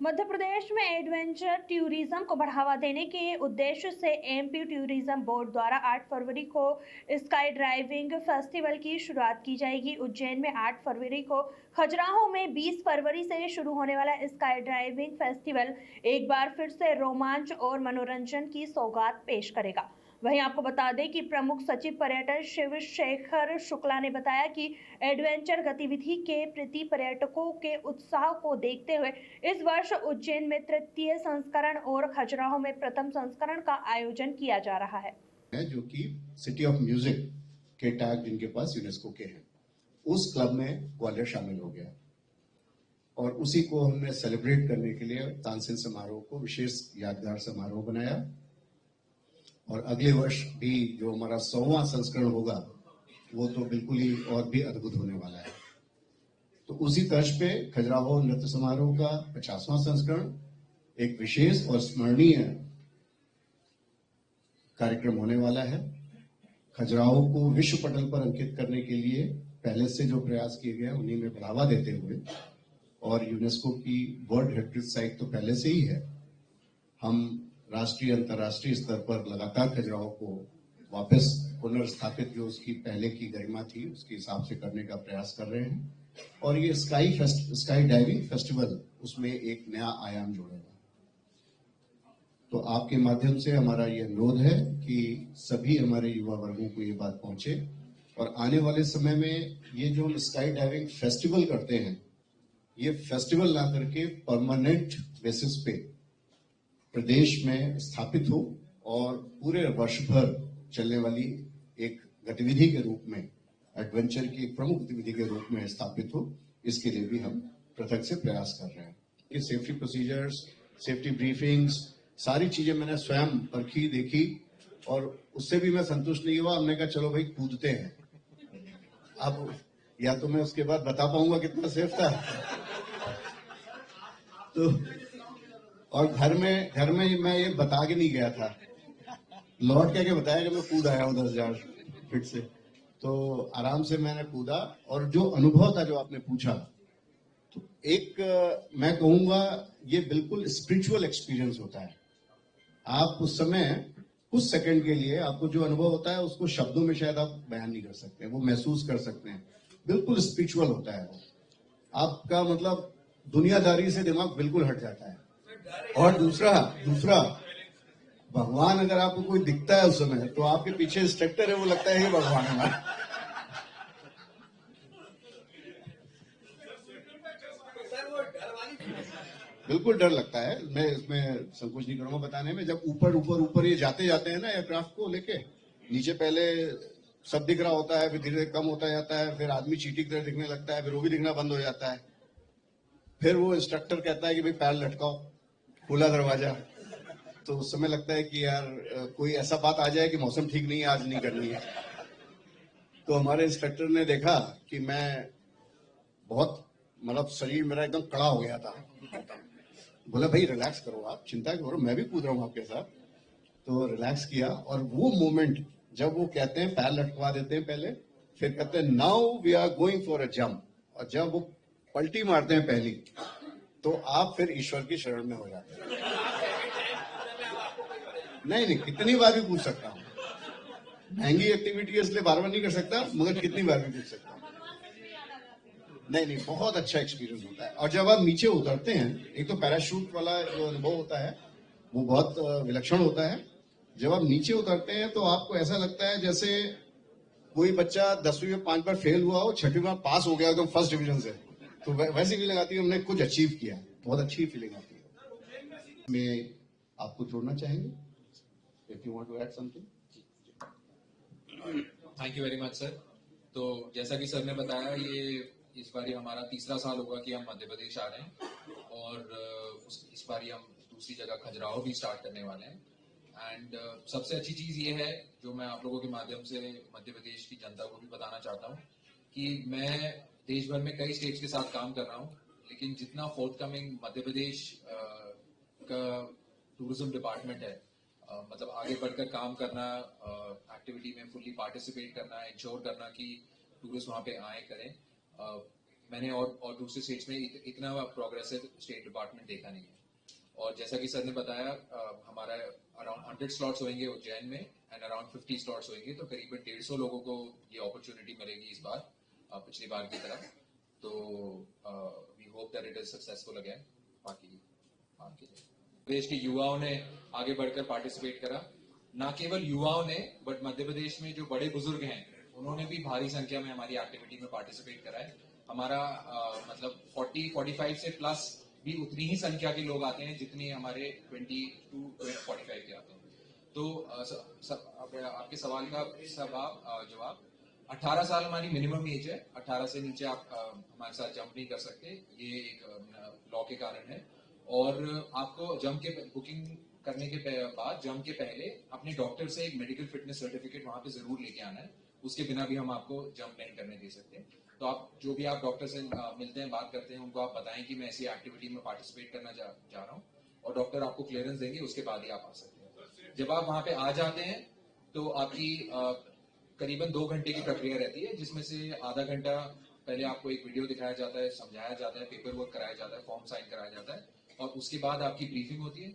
मध्य प्रदेश में adventure tourism को बढ़ावा देने के उद्देश्य से एमपी टूरिज्म बोर्ड द्वारा 8 फरवरी को स्काई ड्राइविंग फेस्टिवल की शुरुआत की जाएगी। उज्जैन में 8 फरवरी को, खजुराहो में 20 फरवरी से शुरू होने वाला स्काई ड्राइविंग फेस्टिवल एक बार फिर से रोमांच और मनोरंजन की सौगात पेश करेगा। वहीं आपको बता दें कि प्रमुख सचिव पर्यटन शिवशेखर शुक्ला ने बताया कि एडवेंचर गतिविधि के प्रति पर्यटकों के उत्साह को देखते हुए इस वर्ष उज्जैन में तृतीय संस्करण और खजुराहो में प्रथम संस्करण का आयोजन किया जा रहा है, जो कि सिटी ऑफ म्यूजिक के टैग जिनके पास यूनेस्को के हैं, उस क्लब में ग्वालियर शामिल हो गया और उसी को हमने सेलिब्रेट करने के लिए तानसेन समारोह को विशेष यादगार समारोह बनाया। और अगले वर्ष भी जो हमारा 100वां संस्करण होगा वो तो बिल्कुल ही और भी अद्भुत होने वाला है। तो उसी तर्ज पे खजुराहो नृत्य समारोह का 50वां संस्करण एक विशेष और स्मरणीय कार्यक्रम होने वाला है। खजुराहो को विश्व पटल पर अंकित करने के लिए पहले से जो प्रयास किए गए उन्हीं में बढ़ावा देते हुए, और यूनेस्को की वर्ल्ड हेरिटेज साइट तो पहले से ही है, हम राष्ट्रीय अंतर्राष्ट्रीय स्तर पर लगातार खजुराहो को वापस पुनर्स्थापित जो उसकी पहले की गरिमा थी उसके हिसाब से करने का प्रयास कर रहे हैं। और ये स्काई डाइविंग फेस्टिवल उसमें एक नया आयाम जोड़ेगा। तो आपके माध्यम से हमारा ये अनुरोध है कि सभी हमारे युवा वर्गों को ये बात पहुंचे और आने वाले समय में ये जो हम स्काई डाइविंग फेस्टिवल करते हैं, ये फेस्टिवल ना करके परमानेंट बेसिस पे प्रदेश में स्थापित हो और पूरे वर्ष भर चलने वाली एक गतिविधि के रूप में, एडवेंचर की एक प्रमुख गतिविधि के रूप में स्थापित हो। इसके लिए भी हम पृथक से प्रयास कर रहे हैं कि सेफ्टी प्रोसीजर्स, सेफ्टी ब्रीफिंग्स, सारी चीजें मैंने स्वयं परखी, देखी और उससे भी मैं संतुष्ट नहीं हुआ। हमने कहा चलो भाई कूदते हैं। अब या तो मैं उसके बाद बता पाऊंगा कितना सेफ था तो और घर में मैं ये बता के नहीं गया था, लौट के बताया कि मैं कूद आया हूं 10,000 फीट से। तो आराम से मैंने कूदा और जो अनुभव था, जो आपने पूछा, तो एक मैं कहूंगा ये बिल्कुल स्पिरिचुअल एक्सपीरियंस होता है। आप उस समय कुछ सेकंड के लिए आपको जो अनुभव होता है उसको शब्दों में शायद आप बयान नहीं कर सकते, वो महसूस कर सकते हैं। बिल्कुल स्पिरिचुअल होता है। आपका मतलब दुनियादारी से दिमाग बिल्कुल हट जाता है। और दूसरा भगवान अगर आपको कोई दिखता है उस समय, तो आपके पीछे इंस्ट्रक्टर है, वो लगता है ये भगवान हमारा। बिल्कुल डर लगता है, मैं इसमें संकोच नहीं करूंगा बताने में। जब ऊपर ये जाते हैं ना एयरक्राफ्ट को लेके, नीचे पहले सब दिख रहा होता है, फिर धीरे धीरे कम होता जाता है, फिर आदमी चींटी की तरह दिखने लगता है, फिर वो भी दिखना बंद हो जाता है। फिर वो इंस्ट्रक्टर कहता है कि भाई पैर लटकाओ, खुला दरवाजा। तो उस समय लगता है कि यार कोई ऐसा बात आ जाए कि मौसम ठीक नहीं है, आज नहीं करनी है। तो हमारे इंस्ट्रक्टर ने देखा कि मैं बहुत मतलब शरीर मेरा एकदम कड़ा हो गया था, बोला भाई रिलैक्स करो, आप चिंता करो, मैं भी कूद रहा हूँ आपके साथ। तो रिलैक्स किया और वो मोमेंट जब वो कहते हैं पैर लटकवा देते हैं पहले, फिर कहते हैं now we are going for a jump, और जब वो पलटी मारते हैं पहली, तो आप फिर ईश्वर की शरण में हो जाते हैं। नहीं, कितनी बार भी पूछ सकता हूँ। महंगी एक्टिविटी है इसलिए बार बार नहीं कर सकता, मगर कितनी बार भी पूछ सकता हूँ। नहीं, बहुत अच्छा एक्सपीरियंस होता है। और जब आप नीचे उतरते हैं, एक तो पैराशूट वाला जो अनुभव होता है वो बहुत विलक्षण होता है। जब आप नीचे उतरते हैं तो आपको ऐसा लगता है जैसे कोई बच्चा 10वीं में 5 बार फेल हुआ हो, 6वीं बार पास हो गया एकदम फर्स्ट डिवीजन से। तो वैसी फीलिंग आती है, हमने कुछ अचीव किया, बहुत अच्छी फीलिंग आती है। मैं आपको जोड़ना चाहेंगे, if you want to add something. Thank you very much sir. तो जैसा कि सर ने बताया, ये इस बार हमारा तीसरा साल होगा कि हम मध्य प्रदेश आ रहे हैं, और इस बार हम दूसरी जगह खजुराहो भी स्टार्ट करने वाले हैं। एंड सबसे अच्छी चीज़ ये है, जो मैं आप लोगों के माध्यम से मध्य प्रदेश की जनता को भी बताना चाहता हूँ, कि मैं देश भर में कई स्टेट्स के साथ काम कर रहा हूँ, लेकिन जितना फोर्थ मध्य प्रदेश का टूरिज्म डिपार्टमेंट है, मतलब आगे बढ़कर काम करना, एक्टिविटी में फुल्ली पार्टिसिपेट करना, इंश्योर करना कि टूरिस्ट वहाँ पे आए करें, मैंने और दूसरे स्टेट्स में इतना प्रोग्रेसिव स्टेट डिपार्टमेंट देखा नहीं है। और जैसा कि सर ने बताया हमारा अराउंड 100 स्लॉट्स होंगे उज्जैन में एंड अराउंड 50 स्लॉट्स होंगे, तो करीबन 150 लोगों को ये अपॉर्चुनिटी मिलेगी इस बार पिछली बार की तरह। तो we hope that it is successful again. बाकी देश के युवाओं ने आगे बढ़कर पार्टिसिपेट करा, ना केवल युवाओं ने बट मध्य प्रदेश में जो बड़े बुजुर्ग हैं उन्होंने भी भारी संख्या में हमारी एक्टिविटी में पार्टिसिपेट करा है। हमारा मतलब 40-45 से प्लस भी उतनी ही संख्या के लोग आते हैं जितनी हमारे 22-45 के आते हैं। तो आपके सवाल का जवाब 18 साल हमारी मिनिमम एज है। 18 से नीचे आप हमारे साथ जंप नहीं कर सकते, ये एक लॉ के कारण है। और आपको जंप के बुकिंग करने के बाद जंप के पहले अपने डॉक्टर से एक मेडिकल फिटनेस सर्टिफिकेट वहां पे जरूर लेके आना है, उसके बिना भी हम आपको जंप नहीं करने दे सकते। तो आप जो भी आप डॉक्टर से मिलते हैं, बात करते हैं, उनको आप बताएं कि मैं ऐसी एक्टिविटी में पार्टिसिपेट करना जा रहा हूँ, और डॉक्टर आपको क्लियरेंस देंगे, उसके बाद ही आप आ सकते हैं। जब आप वहां पे आ जाते हैं तो आपकी करीबन 2 घंटे की प्रक्रिया रहती है, जिसमें से आधा घंटा पहले आपको एक वीडियो दिखाया जाता है, समझाया जाता है, पेपर वर्क कराया जाता है, फॉर्म साइन कराया जाता है, और उसके बाद आपकी ब्रीफिंग होती है।